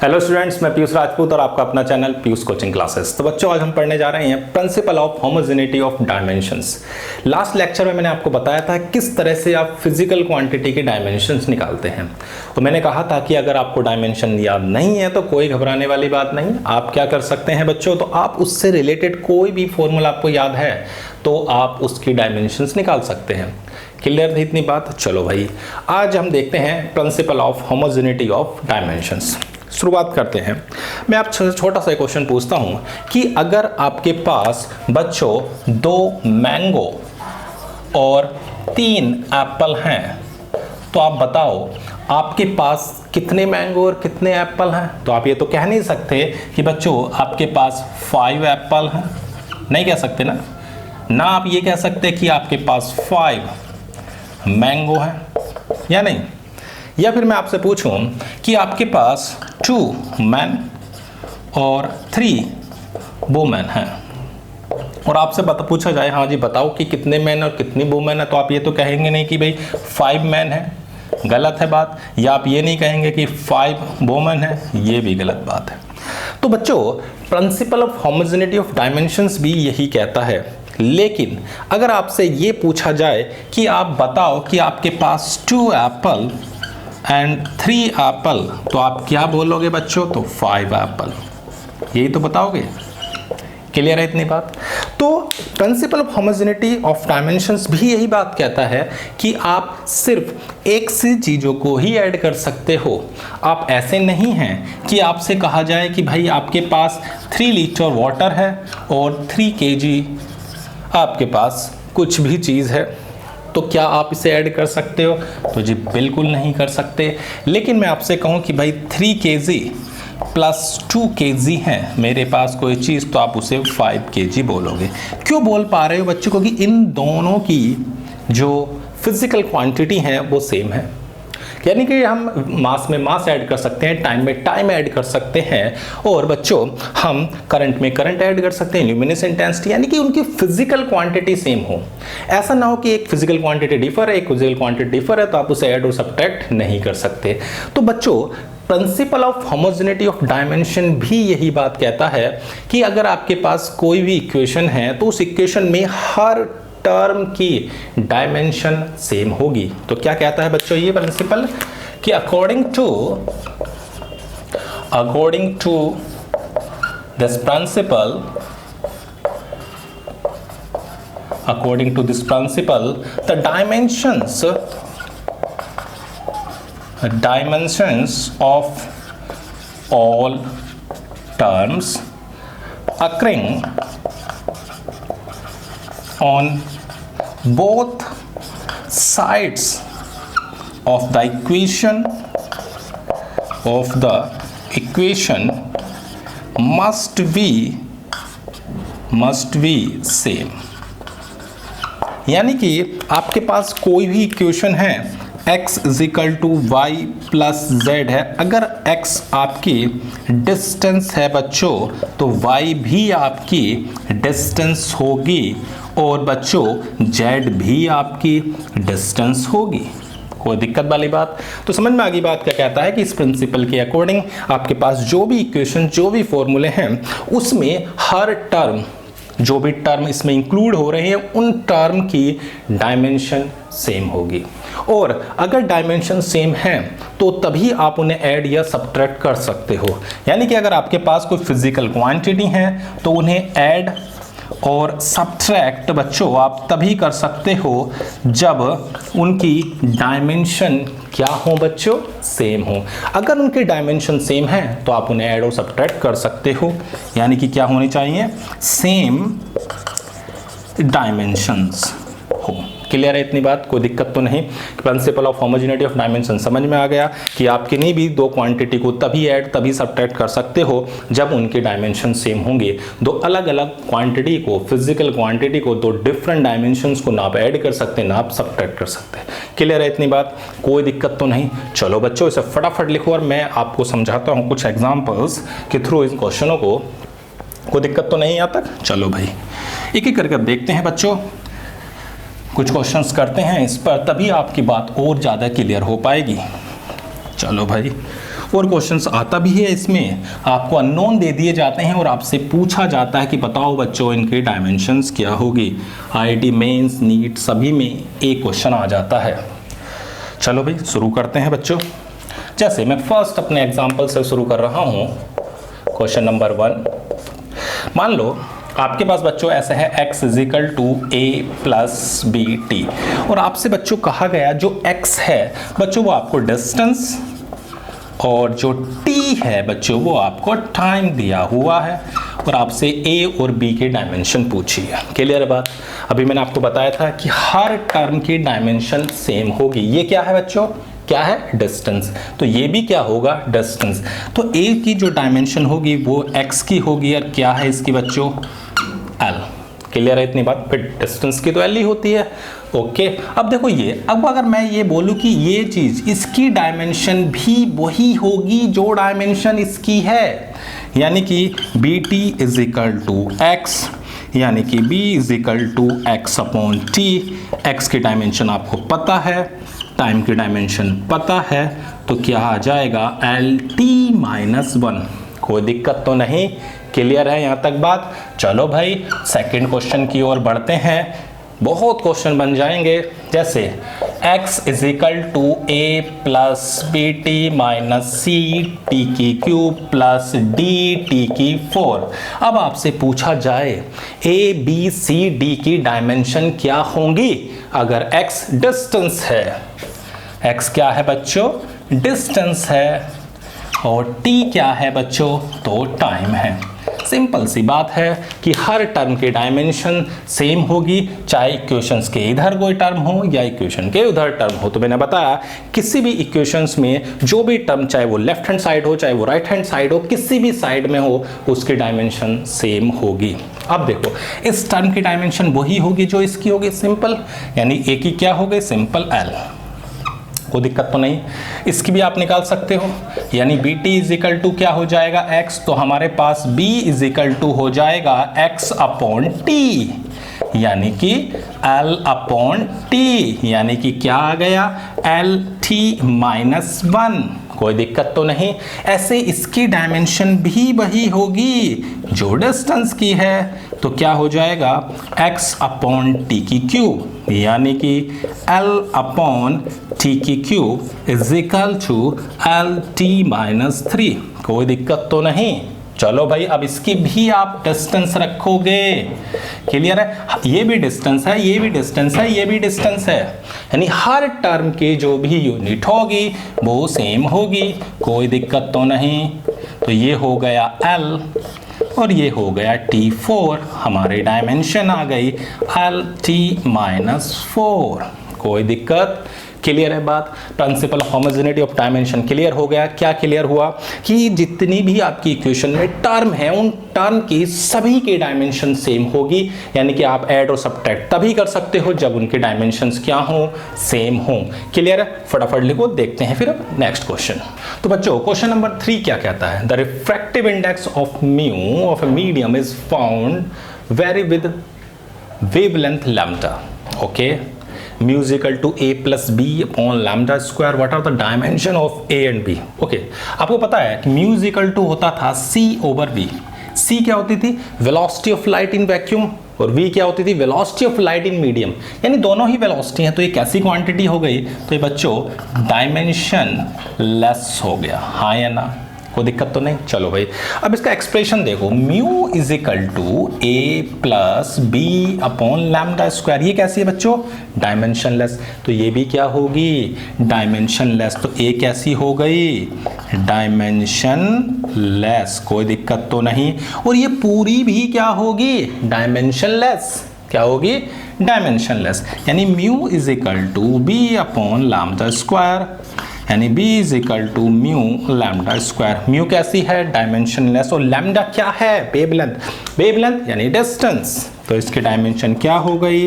Hello students, मैं पीयूष राजपूत और आपका अपना चैनल पीयूष कोचिंग क्लासेस। तो बच्चों, आज हम पढ़ने जा रहे हैं principle of homogeneity of dimensions. Last lecture में मैंने आपको बताया था किस तरह से आप फिजिकल क्वांटिटी के डायमेंशंस निकालते हैं। तो मैंने कहा था कि अगर आपको डायमेंशन याद नहीं है तो कोई घबराने वाली बात नहीं। आप क्या कर सकते हैं बच्चों, तो आप उससे रिलेटेड कोई भी फॉर्मूला आपको याद है तो आप उसकी डायमेंशंस निकाल सकते हैं। क्लियर थी इतनी बात? चलो भाई, आज हम देखते हैं principle of homogeneity of dimensions. शुरुआत करते हैं। मैं आप छोटा सा क्वेश्चन पूछता हूं कि अगर आपके पास बच्चों 2 मैंगो और 3 एप्पल हैं तो आप बताओ आपके पास कितने मैंगो और कितने एप्पल हैं। तो आप ये तो कह नहीं सकते कि बच्चों आपके पास 5 एप्पल हैं, नहीं कह सकते ना आप ये कह सकते कि आपके पास 5 मैंगो हैं या नहीं। या फिर मैं आपसे पूछूं कि आपके पास 2 मैन और 3 वुमेन हैं और आपसे पूछा जाए हाँ जी बताओ कि कितने मैन और कितनी वुमेन है, तो आप ये तो कहेंगे नहीं कि भाई 5 मैन है, गलत है बात। या आप ये नहीं कहेंगे कि 5 वुमेन है, ये भी गलत बात है। तो बच्चों, principle of homogeneity of dimensions भी यही कहता है। लेकिन अगर आपसे ये पूछा जाए कि आप बताओ कि आपके पास 2 एप्पल एंड 3 एप्पल, तो आप क्या बोलोगे बच्चों? तो 5 एप्पल, यही तो बताओगे। क्लियर है इतनी बात? तो principle of homogeneity of dimensions भी यही बात कहता है कि आप सिर्फ एक सी चीज़ों को ही ऐड कर सकते हो। आप ऐसे नहीं हैं कि आपसे कहा जाए कि भाई आपके पास 3 लीटर वाटर है और 3 kg आपके पास कुछ भी चीज़ है, तो क्या आप इसे ऐड कर सकते हो? तो जी बिल्कुल नहीं कर सकते। लेकिन मैं आपसे कहूं कि भाई 3 kg प्लस 2 kg है मेरे पास कोई चीज़, तो आप उसे 5 kg बोलोगे। क्यों बोल पा रहे हो बच्चों? क्योंकि इन दोनों की जो फिजिकल क्वांटिटी है वो सेम है। यानी कि हम मास में मास ऐड कर सकते हैं, टाइम में टाइम ऐड कर सकते हैं, और बच्चों हम करंट में करंट ऐड कर सकते हैं, ल्यूमिनस इंटेंसिटी, यानी कि उनकी फिजिकल क्वांटिटी सेम हो। ऐसा ना हो कि एक फिजिकल क्वांटिटी डिफर है, एक फिजिकल क्वांटिटी डिफर है, तो आप उसे ऐड और सब्ट्रैक्ट नहीं कर सकते। तो बच्चों, principle of homogeneity of dimension भी यही बात कहता है कि अगर आपके पास कोई भी इक्वेशन है तो उस इक्वेशन में हर टर्म की डायमेंशन सेम होगी। तो क्या कहता है बच्चों ये प्रिंसिपल कि according to this principle the dimensions of all terms occurring on both sides of the equation must be same। यानी कि आपके पास कोई भी इक्वेशन है x equal to y plus z है, अगर x आपकी डिस्टेंस है बच्चों तो y भी आपकी डिस्टेंस होगी और बच्चों z भी आपकी डिस्टेंस होगी। कोई दिक्कत वाली बात? तो समझ में आ गई बात क्या कहता है कि इस प्रिंसिपल के अकॉर्डिंग आपके पास जो भी इक्वेशन, जो भी फॉर्मूले हैं, उसमें हर टर्म, जो भी टर्म इसमें इंक्लूड हो रहे हैं, उन टर्म की डायमेंशन सेम होगी। और अगर डायमेंशन सेम है तो तभी आप उन्हें ऐड या सब्ट्रैक्ट कर सकते हो। यानी कि अगर आपके पास कोई फिजिकल क्वांटिटी है तो उन्हें ऐड और सब्ट्रैक्ट बच्चों आप तभी कर सकते हो जब उनकी डायमेंशन क्या हो बच्चों? सेम हो। अगर उनकी डायमेंशन सेम है तो आप उन्हें ऐड और सब्ट्रैक्ट कर सकते हो। यानी कि क्या होनी चाहिए? सेम डायमेंशंस हो। क्लियर है इतनी बात? कोई दिक्कत तो नहीं? Principle of homogeneity of dimension समझ में आ गया कि आप किन्हीं भी 2 क्वांटिटी को तभी ऐड तभी सब्ट्रैक्ट कर सकते हो जब उनके डायमेंशन सेम होंगे। 2 अलग अलग क्वांटिटी को, फिजिकल क्वांटिटी को, 2 डिफरेंट डायमेंशंस को ना आप ऐड कर सकते, ना आप सब्ट्रैक्ट कर सकते। क्लियर है इतनी बात? कोई दिक्कत तो नहीं? चलो बच्चों, इसे फटाफट लिखो और मैं आपको समझाता हूँ कुछ एग्जाम्पल्स के थ्रू इन क्वेश्चनों को। कोई दिक्कत तो नहीं यहाँ तक? चलो भाई, एक एक करके देखते हैं बच्चों। कुछ क्वेश्चंस करते हैं इस पर, तभी आपकी बात और ज़्यादा क्लियर हो पाएगी। चलो भाई, और क्वेश्चंस आता भी है इसमें, आपको अननोन दे दिए जाते हैं और आपसे पूछा जाता है कि बताओ बच्चों इनके डायमेंशंस क्या होगी। आईआईटी मेंस नीट सभी में एक क्वेश्चन आ जाता है। चलो भाई शुरू करते हैं बच्चों। जैसे मैं फर्स्ट अपने एग्जाम्पल से शुरू कर रहा हूँ। क्वेश्चन नंबर 1, मान लो आपके पास बच्चों ऐसा है x equal to a plus b t, और आपसे बच्चों कहा गया जो x है बच्चों वो आपको डिस्टेंस और जो t है बच्चों वो आपको टाइम दिया हुआ है, और आपसे a और b के डायमेंशन पूछी है। क्लियर है बात? अभी मैंने आपको बताया था कि हर टर्म की डायमेंशन सेम होगी। ये क्या है बच्चों? क्या है? डिस्टेंस। तो ये भी क्या होगा? डिस्टेंस। तो a की जो डायमेंशन होगी वो x की होगी, और क्या है इसकी बच्चों? l। क्लियर है इतनी बात? फिर डिस्टेंस की तो l ही होती है। ओके, अब देखो ये, अब अगर मैं ये बोलूं कि ये चीज इसकी डायमेंशन भी वही होगी जो डायमेंशन इसकी है, यानी कि b t is equal to x, यानी कि b is equal to x upon t. X की डायमेंशन आपको पता है, टाइम की डायमेंशन पता है, तो क्या आ जाएगा? L t minus 1। कोई दिक्कत तो नहीं? क्लियर है यहाँ तक बात? चलो भाई सेकंड क्वेश्चन की ओर बढ़ते हैं। बहुत क्वेश्चन बन जाएंगे। जैसे x is equal to a plus b t minus c t की क्यूब प्लस डी टी की 4। अब आपसे पूछा जाए ए बी सी डी की डायमेंशन क्या होंगी अगर x डिस्टेंस है। x क्या है बच्चों? डिस्टेंस है, और t क्या है बच्चों? तो टाइम है। सिंपल सी बात है कि हर टर्म की डायमेंशन सेम होगी, चाहे इक्वेशंस के इधर कोई टर्म हो या इक्वेशन के उधर टर्म हो। तो मैंने बताया किसी भी इक्वेशंस में जो भी टर्म, चाहे वो लेफ्ट हैंड साइड हो चाहे वो राइट हैंड साइड हो, किसी भी साइड में हो उसकी डायमेंशन सेम होगी। अब देखो इस टर्म की डायमेंशन वही होगी जो इसकी होगी, सिंपल, यानी ए की क्या हो गई? Simple L. कोई दिक्कत तो नहीं? इसकी भी आप निकाल सकते हो, यानी b t is equal to क्या हो जाएगा? x, तो हमारे पास b इज इक्वल टू हो जाएगा x अपॉन टी, यानी कि l अपॉन टी, यानी कि क्या आ गया? L t minus 1। कोई दिक्कत तो नहीं? ऐसे इसकी डायमेंशन भी वही होगी जो डिस्टेंस की है, तो क्या हो जाएगा? x अपॉन टी की क्यूब, यानी कि l अपॉन टी की cube is equal to l t minus 3। कोई दिक्कत तो नहीं? चलो भाई अब इसकी भी आप डिस्टेंस रखोगे। क्लियर है? ये भी डिस्टेंस है, ये भी डिस्टेंस है, ये भी डिस्टेंस है, यानी हर टर्म की जो भी यूनिट होगी वो सेम होगी। कोई दिक्कत तो नहीं? तो ये हो गया l और ये हो गया T4। हमारी डायमेंशन आ गई LT माइनस 4। कोई दिक्कत? क्लियर है बात? Principle homogeneity of dimension clear हो गया। क्या क्लियर हुआ? कि जितनी भी आपकी इक्वेशन में टर्म है उन टर्म की सभी की डायमेंशन सेम होगी, यानी कि आप ऐड और सब्ट्रैक्ट तभी कर सकते हो जब उनके डायमेंशंस क्या हो? सेम हो। क्लियर है? फटाफट लिखो, देखते हैं फिर अब नेक्स्ट क्वेश्चन। तो बच्चों क्वेश्चन नंबर 3 क्या कहता है? The refractive index of mu of a medium is found very with wavelength lambda. Okay, mu is equal to a plus b upon lambda square. What are the dimension of a and b? Okay, आपको पता है कि mu is equal to होता था c over v। c क्या होती थी? velocity of light in vacuum, और v क्या होती थी? velocity of light in medium। यानी दोनों ही velocity हैं, तो एक ऐसी क्वांटिटी हो गई, तो ये बच्चों डायमेंशन लेस हो गया। हाँ या ना? कोई दिक्कत तो नहीं? चलो भाई अब इसका एक्सप्रेशन देखो, mu is equal to a plus b upon lambda square. ये कैसी है बच्चों? डायमेंशनलेस। तो ये भी क्या होगी? डायमेंशनलेस। तो ए कैसी हो गई? डायमेंशनलेस। कोई दिक्कत तो नहीं? और ये पूरी भी क्या होगी? डायमेंशनलेस। क्या होगी? डायमेंशनलेस। यानी mu is equal to b upon lambda square, यानी b is equal to mu lambda square. Mu कैसी है? डायमेंशनलेस। और लैम्डा क्या है? वेवलेंथ। वेवलेंथ यानी डिस्टेंस, तो इसकी डायमेंशन क्या हो गई?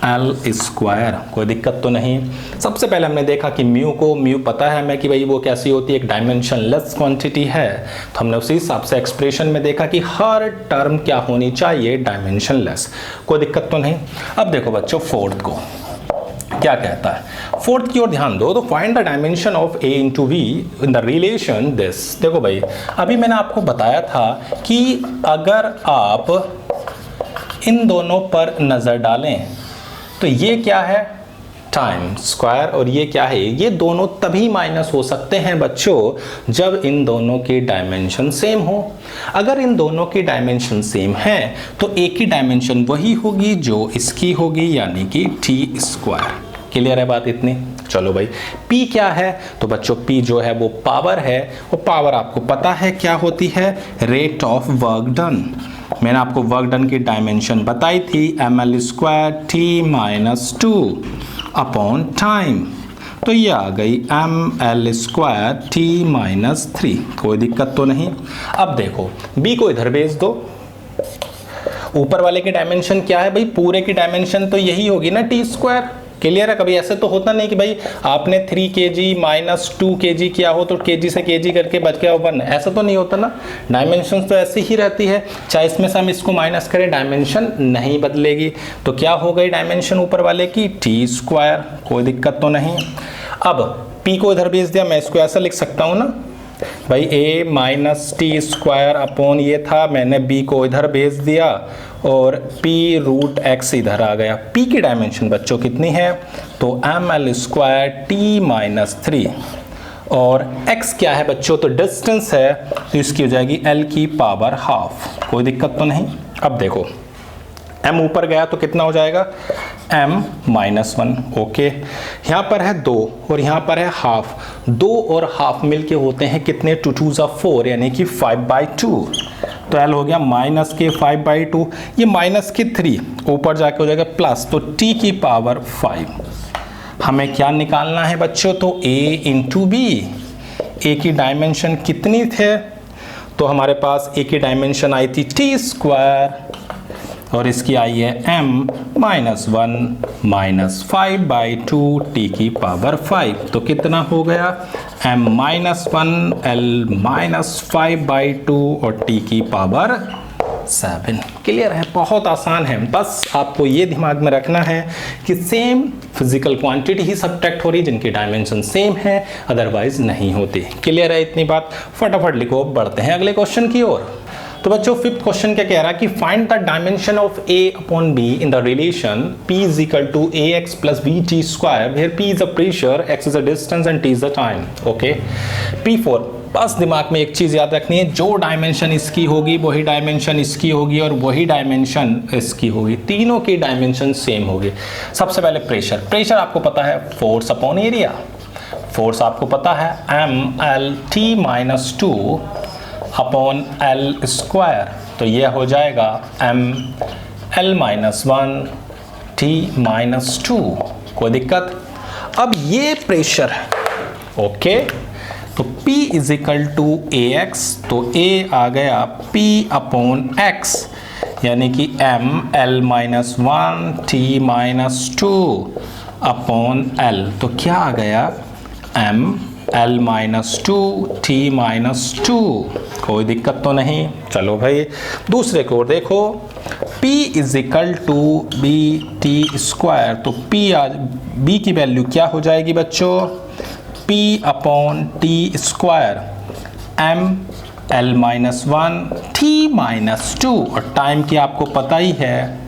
L square. कोई दिक्कत तो नहीं? सबसे पहले हमने देखा कि म्यू पता है हमें कि भाई वो कैसी होती है? एक डायमेंशनलेस क्वांटिटी है, तो हमने उसी हिसाब से एक्सप्रेशन में देखा कि हर टर्म क्या होनी चाहिए? डायमेंशनलेस। कोई दिक्कत तो नहीं? अब देखो बच्चों फोर्थ को, क्या कहता है। फोर्थ की ओर ध्यान दो, तो find the dimension of a into v in the relation this. देखो भाई, अभी मैंने आपको बताया था कि अगर आप इन दोनों पर नज़र डालें तो ये क्या है, टाइम स्क्वायर, और ये क्या है, ये दोनों तभी माइनस हो सकते हैं बच्चों जब इन दोनों की डायमेंशन सेम हो। अगर इन दोनों की डायमेंशन सेम है तो एक ही डायमेंशन वही होगी जो इसकी होगी, यानी कि टी स्क्वायर। क्लियर है बात इतनी। चलो भाई, P क्या है, तो बच्चों P जो है वो पावर है, और पावर आपको पता है क्या होती है, रेट ऑफ वर्क डन। मैंने आपको वर्क डन की डायमेंशन बताई थी, ml square T minus 2 upon time. तो ये आ गई ml स्क्वायर टी माइनस 3। कोई दिक्कत तो नहीं। अब देखो B को इधर भेज दो, ऊपर वाले की डायमेंशन क्या है भाई, पूरे की डायमेंशन तो यही होगी ना, टी स्क्वायर। क्लियर है। कभी ऐसे तो होता नहीं कि भाई आपने 3 kg माइनस 2 kg किया हो तो kg से kg करके बच गया 1, ऐसा तो नहीं होता ना। डायमेंशन तो ऐसी ही रहती है, चाहे इसमें से हम इसको माइनस करें डायमेंशन नहीं बदलेगी। तो क्या हो गई डायमेंशन ऊपर वाले की, टी स्क्वायर। कोई दिक्कत तो नहीं। अब P को इधर भेज दिया, मैं इसको ऐसा लिख सकता हूँ ना भाई, a minus T square upon ये था, मैंने B को इधर भेज दिया और P रूट x इधर आ गया। P की डायमेंशन बच्चों कितनी है, तो ml स्क्वायर टी माइनस 3, और x क्या है बच्चों, तो डिस्टेंस है, तो इसकी हो जाएगी l की पावर हाफ। कोई दिक्कत तो नहीं। अब देखो m ऊपर गया तो कितना हो जाएगा, m माइनस 1। ओके, यहाँ पर है 2 और यहाँ पर है हाफ। 2 और हाफ मिलके होते हैं कितने, 2 2 ज़ा 4, यानी कि 5/2। तो l हो गया माइनस के 5/2, ये माइनस के 3 ऊपर जाके हो जाएगा प्लस, तो t की पावर 5। हमें क्या निकालना है बच्चों, तो a इंटू बी। a की डायमेंशन कितनी थे, तो हमारे पास a की डायमेंशन आई थी टी स्क्वायर, और इसकी आई है m माइनस 1 माइनस 5/2 टी की पावर 5। तो कितना हो गया, m माइनस 1 l माइनस 5/2 और t की पावर 7। क्लियर है, बहुत आसान है। बस आपको ये दिमाग में रखना है कि सेम फिजिकल क्वांटिटी ही सब्ट्रैक्ट हो रही जिनकी डायमेंशन सेम है, अदरवाइज नहीं होती। क्लियर है इतनी बात। फटाफट लिखो, बढ़ते हैं अगले क्वेश्चन की ओर। तो बच्चों फिफ्थ क्वेश्चन क्या कह रहा है कि find the dimension of a upon b in the relation p is equal to ax plus bt square, where p is a pressure, x is a distance and t is the time. Okay, P4। बस दिमाग में एक चीज याद रखनी है, जो dimension इसकी होगी वही डायमेंशन इसकी होगी और वही डायमेंशन इसकी होगी, तीनों की डायमेंशन सेम होगी। सबसे पहले प्रेशर। प्रेशर आपको पता है फोर्स अपॉन एरिया। फोर्स आपको पता है mlt minus 2 upon L square, तो यह हो जाएगा ml माइनस 1 t माइनस 2। कोई दिक्कत। अब ये प्रेशर है। ओके, तो P is equal to ax, तो A आ गया P अपॉन x, यानी कि ml minus 1 t minus 2 upon l। तो क्या आ गया, ml माइनस 2 t माइनस 2। कोई दिक्कत तो नहीं। चलो भाई दूसरे को देखो, P is equal to b t square, तो B की वैल्यू क्या हो जाएगी बच्चों, P upon t square ml minus 1 t minus 2, और टाइम की आपको पता ही है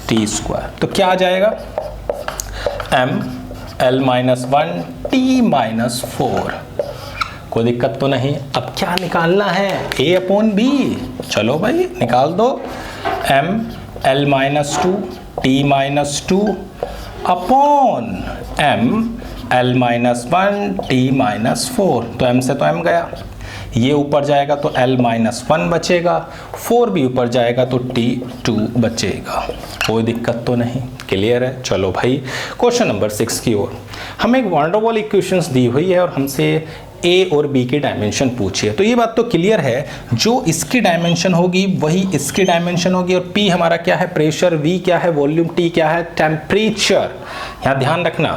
t स्क्वायर। तो क्या आ जाएगा, ml माइनस 1 t माइनस 4। कोई दिक्कत तो नहीं। अब क्या निकालना है, a अपॉन बी। चलो भाई निकाल दो, ml minus 2 t minus 2 upon ml minus 1 t minus 4। तो m से तो m गया, ये ऊपर जाएगा तो l माइनस 1 बचेगा, 4 भी ऊपर जाएगा तो t2 बचेगा। कोई दिक्कत तो नहीं। क्लियर है। चलो भाई क्वेश्चन नंबर 6 की ओर। हमें एक वैन डर वाल इक्वेशंस दी हुई है और हमसे A और B की डायमेंशन पूछी है। तो ये बात तो क्लियर है, जो इसकी डायमेंशन होगी वही इसकी डायमेंशन होगी, और P हमारा क्या है, प्रेशर, V क्या है, वॉल्यूम, T क्या है, टेम्परेचर। यहाँ ध्यान रखना।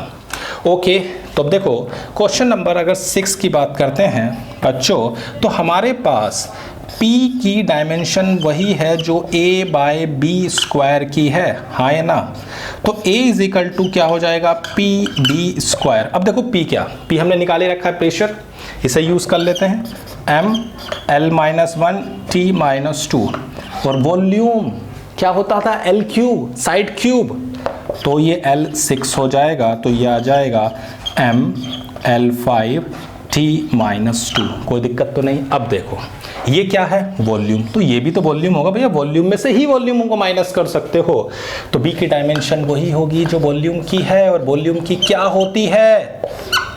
ओके, तो अब देखो क्वेश्चन नंबर अगर 6 की बात करते हैं बच्चों, तो हमारे पास P की डायमेंशन वही है जो A बाय बी स्क्वायर की है, हाँ है ना। तो A इज इक्वल टू क्या हो जाएगा, पी बी स्क्वायर। अब देखो P क्या, P हमने निकाले रखा है प्रेशर, इसे यूज कर लेते हैं, M L minus 1 T minus 2, और वॉल्यूम क्या होता था, L क्यूब, साइड क्यूब, तो ये L6 हो जाएगा, तो ये आ जाएगा M L5 T माइनस 2, कोई दिक्कत तो नहीं। अब देखो ये क्या है, वॉल्यूम, तो ये भी तो वॉल्यूम होगा भैया, वॉल्यूम में से ही वॉल्यूम को माइनस कर सकते हो, तो B की डायमेंशन वही होगी जो वॉल्यूम की है, और वॉल्यूम की क्या होती है,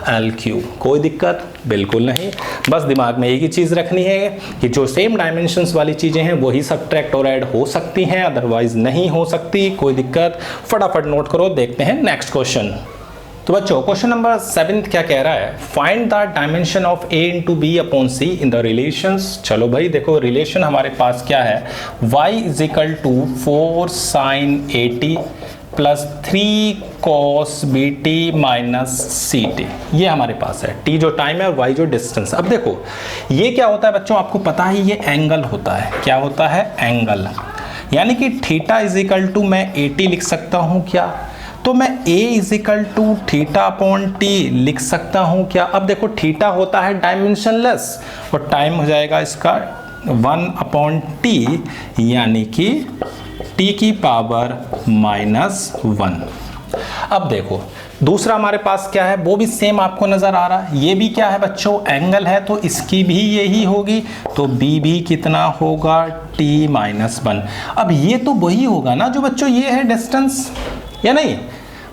L क्यूब। कोई दिक्कत बिल्कुल नहीं, बस दिमाग में एक ही चीज़ रखनी है कि जो सेम डायमेंशंस वाली चीज़ें हैं वही सब्ट्रैक्ट और ऐड हो सकती हैं, अदरवाइज नहीं हो सकती। कोई दिक्कत, फटाफट नोट करो, देखते हैं नेक्स्ट क्वेश्चन। तो बच्चों क्वेश्चन नंबर 7 क्या कह रहा है, find the dimension of A into b upon c in the relations. चलो भाई देखो रिलेशन हमारे पास क्या है, y is equal to 4 sine AT plus 3 cos BT minus CT, ये हमारे पास है। T जो टाइम है और y जो डिस्टेंस। अब देखो ये क्या होता है बच्चों, आपको पता है ये एंगल होता है, क्या होता है, एंगल, यानी कि थीटा इज इक्वल टू मैं AT लिख सकता हूँ क्या, तो मैं A is equal to theta upon T लिख सकता हूँ क्या। अब देखो थीटा होता है डायमेंशनलेस, और टाइम हो जाएगा इसका 1 अपॉन T, यानी कि T की पावर -1। अब देखो दूसरा हमारे पास क्या है, वो भी सेम आपको नजर आ रहा है, ये भी क्या है बच्चों, एंगल है, तो इसकी भी यही होगी, तो B भी कितना होगा, T -1। अब ये तो वही होगा ना जो बच्चों ये है डिस्टेंस, या नहीं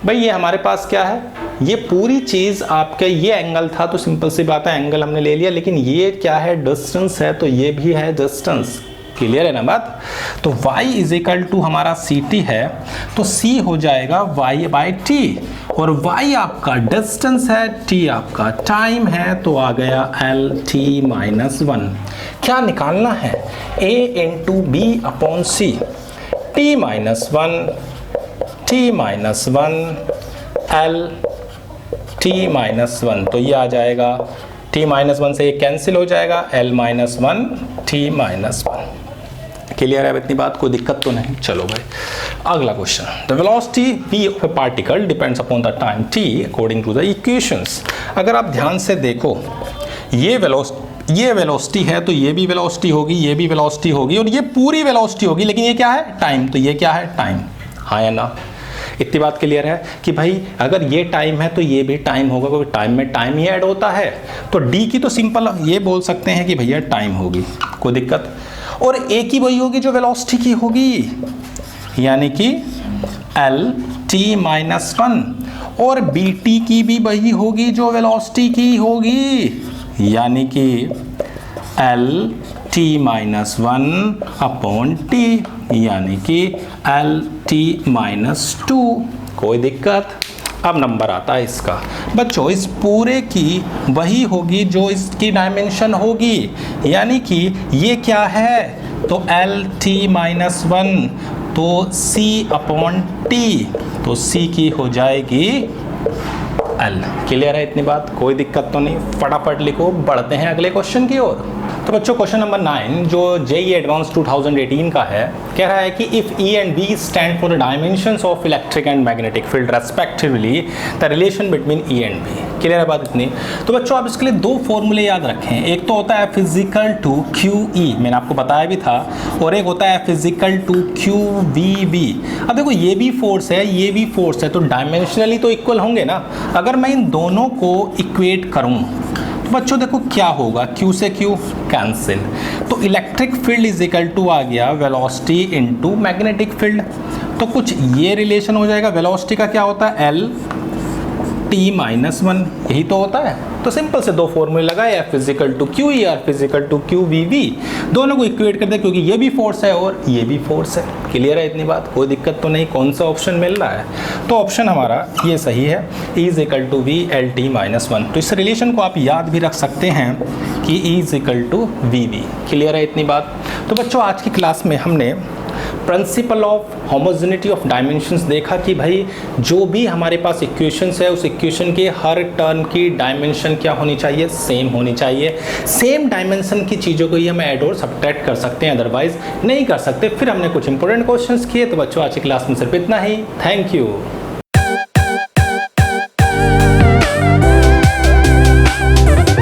भाई, ये हमारे पास क्या है, ये पूरी चीज आपके, ये एंगल था तो सिंपल सी बात है एंगल हमने ले लिया, लेकिन ये क्या है, डिस्टेंस है, तो ये भी है डिस्टेंस। क्लियर है ना बात। तो y इज इक्वल टू हमारा CT है, तो C हो जाएगा y बाई टी, और y आपका डिस्टेंस है, t आपका टाइम है, तो आ गया LT -1। क्या निकालना है, A into b upon c, T -1 T -1 L T -1, तो ये आ जाएगा T -1 से ये कैंसिल हो जाएगा, L -1 T -1। क्लियर है इतनी बात, कोई दिक्कत तो नहीं। चलो भाई अगला question, the velocity v of a particle depends upon the time t according to the equations. अगर आप ध्यान से देखो ये वेलोसिटी है, तो ये भी वेलोसिटी होगी, ये भी वेलोसिटी होगी, और ये पूरी वेलोसिटी होगी, लेकिन ये क्या है, टाइम, तो ये क्या है, टाइम, हाँ या ना। इतनी बात क्लियर है कि भाई अगर ये टाइम है तो ये भी टाइम होगा, क्योंकि टाइम में टाइम ही ऐड होता है, तो डी की तो सिंपल ये बोल सकते हैं कि भैया टाइम होगी, कोई दिक्कत, और ए की वही होगी जो वेलोसिटी की होगी, यानी कि LT -1, और BT की भी वही होगी जो वेलोसिटी की होगी, यानी कि LT -1 अपॉन T, यानी कि LT -2। कोई दिक्कत। अब नंबर आता है इसका, बच्चों इस पूरे की वही होगी जो इसकी डायमेंशन होगी, यानी कि ये क्या है, तो LT -1, तो C अपॉन T, तो C की हो जाएगी L। क्लियर है इतनी बात, कोई दिक्कत तो नहीं, फटाफट लिखो, बढ़ते हैं अगले क्वेश्चन की ओर। तो बच्चों क्वेश्चन नंबर 9 जो JEE एडवांस 2018 का है, कह रहा है कि if E and B stand for the dimensions of electric and magnetic field respectively, the relation between E and B। Clear है बात इतनी। तो बच्चों आप इसके लिए दो फॉर्मूले याद रखें, एक तो होता है फिजिकल टू QE, मैंने आपको बताया भी था, और एक होता है फिजिकल टू QVB। अब देखो ये भी फोर्स है, ये भी फोर्स है, तो डायमेंशनली तो इक्वल होंगे ना। अगर मैं इन दोनों को इक्वेट करूं तो बच्चों देखो क्या होगा, Q से Q कैंसिल, तो electric field is equal to आ गया वेलोसिटी इनटू मैग्नेटिक फील्ड, तो कुछ ये रिलेशन हो जाएगा। वेलोसिटी का क्या होता है, LT -1, यही तो होता है। तो सिंपल से दो फॉर्मूले लगाए, F फिजिकल टू QE और फिजिकल टू QVB, दोनों को इक्वेट कर दे, क्योंकि ये भी फोर्स है और ये भी फोर्स है। क्लियर है इतनी बात, कोई दिक्कत तो नहीं। कौन सा ऑप्शन मिल रहा है, तो ऑप्शन हमारा ये सही है, E is equal to V LT -1। तो इस रिलेशन को आप याद भी रख सकते हैं कि E is equal to VV। Clear है इतनी बात। तो बच्चों आज की क्लास में हमने principle of homogeneity of dimensions देखा कि भाई जो भी हमारे पास इक्वेशंस है उस इक्वेशन के हर टर्म की डायमेंशन क्या होनी चाहिए, सेम होनी चाहिए। सेम डायमेंशन की चीज़ों को ही हम ऐड और सब्ट्रैक्ट कर सकते हैं, अदरवाइज नहीं कर सकते। फिर हमने कुछ इंपॉर्टेंट क्वेश्चंस किए। तो बच्चों आज की क्लास में सिर्फ इतना ही। Thank you.